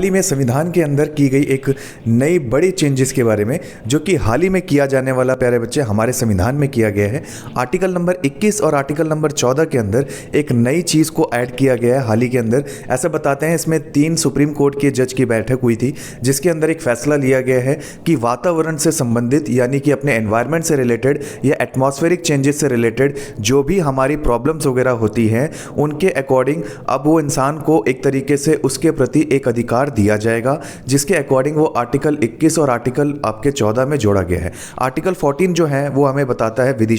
हाल ही में संविधान के अंदर की गई एक नई बड़ी चेंजेस के बारे में, जो कि हाल ही में किया जाने वाला प्यारे बच्चे हमारे संविधान में किया गया है। आर्टिकल नंबर 21 और आर्टिकल नंबर 14 के अंदर एक नई चीज़ को ऐड किया गया है हाल ही के अंदर। ऐसा बताते हैं इसमें 3 सुप्रीम कोर्ट के जज की बैठक हुई थी, जिसके अंदर एक फैसला लिया गया है कि वातावरण से संबंधित यानी कि अपने एनवायरनमेंट से रिलेटेड या एटमॉस्फेरिक चेंजेस से रिलेटेड जो भी हमारी प्रॉब्लम्स वगैरह होती हैं, उनके अकॉर्डिंग अब वो इंसान को एक तरीके से उसके प्रति एक अधिकार दिया जाएगा, जिसके अकॉर्डिंग वो आर्टिकल 21 और आर्टिकल आपके 14 में जोड़ा गया है। आर्टिकल 14 जो है वो हमें बताता है विधि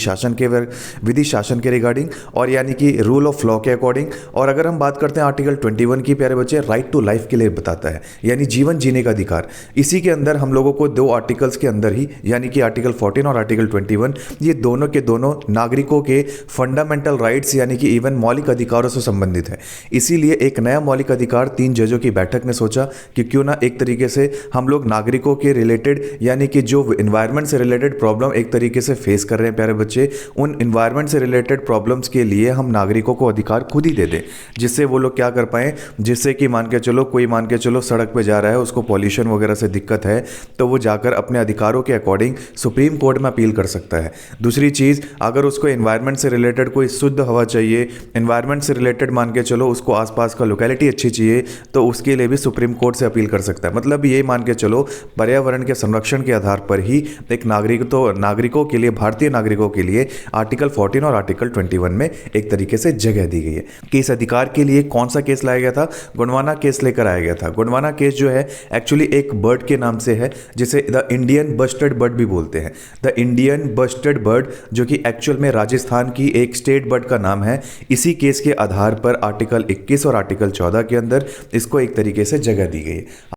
शासन के रिगार्डिंग और यानी कि रूल ऑफ लॉ के अकॉर्डिंग। और अगर हम बात करते हैं आर्टिकल 21 की प्यारे बच्चे, राइट टू लाइफ के लिए बताता है, यानी जीवन जीने का अधिकार। इसी के अंदर हम लोगों को 2 आर्टिकल्स के अंदर ही यानी कि आर्टिकल 14 और आर्टिकल 21 ये दोनों के दोनों नागरिकों के फंडामेंटल राइट्स यानी कि इवन मौलिक अधिकारों से संबंधित है। इसीलिए एक नया मौलिक अधिकार 3 जजों की बैठक ने सोचा कि क्यों ना एक तरीके से हम लोग नागरिकों के रिलेटेड यानी कि जो एनवायरनमेंट से रिलेटेड प्रॉब्लम एक तरीके से फेस कर रहे हैं प्यारे बच्चे, उन एनवायरनमेंट से रिलेटेड प्रॉब्लम्स के लिए हम नागरिकों को अधिकार खुद ही दे दें, जिससे वो लोग क्या कर पाएँ, जिससे कि मान के चलो सड़क पे जा रहा है, उसको पॉल्यूशन वगैरह से दिक्कत है, तो वो जाकर अपने अधिकारों के अकॉर्डिंग सुप्रीम कोर्ट में अपील कर सकता है। दूसरी चीज़, अगर उसको एनवायरनमेंट से रिलेटेड कोई शुद्ध हवा चाहिए, एनवायरनमेंट से रिलेटेड मान के चलो उसको आसपास का लोकेलिटी अच्छी चाहिए, तो उसके लिए भी सुप्रीम कोर्ट से अपील कर सकता है। मतलब ये मान के चलो पर्यावरण के संरक्षण के आधार पर ही एक नागरिकों के लिए, भारतीय नागरिकों के लिए आर्टिकल 14 और आर्टिकल 21 में एक तरीके से जगह दी गई है कि इस अधिकार के लिए कौन सा केस लाया गया था, गोंडवाना केस लेकर आया गया था। गोंडवाना केस जो है एक्चुअली एक बर्ड के नाम से है, जिसे द इंडियन बस्टर्ड बर्ड भी बोलते हैं। द इंडियन बस्टर्ड बर्ड, जो कि एक्चुअल में राजस्थान की एक स्टेट बर्ड का नाम है। इसी केस के आधार पर आर्टिकल 21 और आर्टिकल 14 के अंदर इसको एक तरीके से जगह दी गई है।